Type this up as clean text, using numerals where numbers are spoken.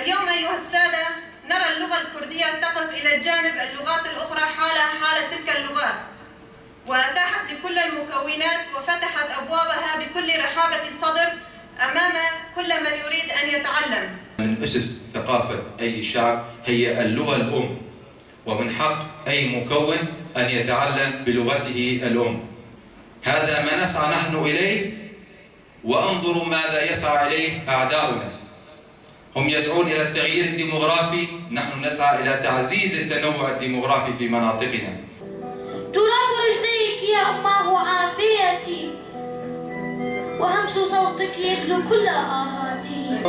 اليوم أيها السادة نرى اللغة الكردية تقف إلى جانب اللغات الأخرى حالها حال تلك اللغات، وأتاحت لكل المكونات وفتحت أبوابها بكل رحابة الصدر أمام كل من يريد أن يتعلم. من أسس ثقافة أي شعب هي اللغة الأم، ومن حق أي مكون أن يتعلم بلغته الأم. هذا ما نسعى نحن إليه، وانظروا ماذا يسعى إليه أعداؤنا. هم يسعون إلى التغيير الديمغرافي، نحن نسعى إلى تعزيز التنوع الديمغرافي في مناطقنا. تراب رجليك يا أماه عافيتي، وهمس صوتك يجلو كل آهاتي.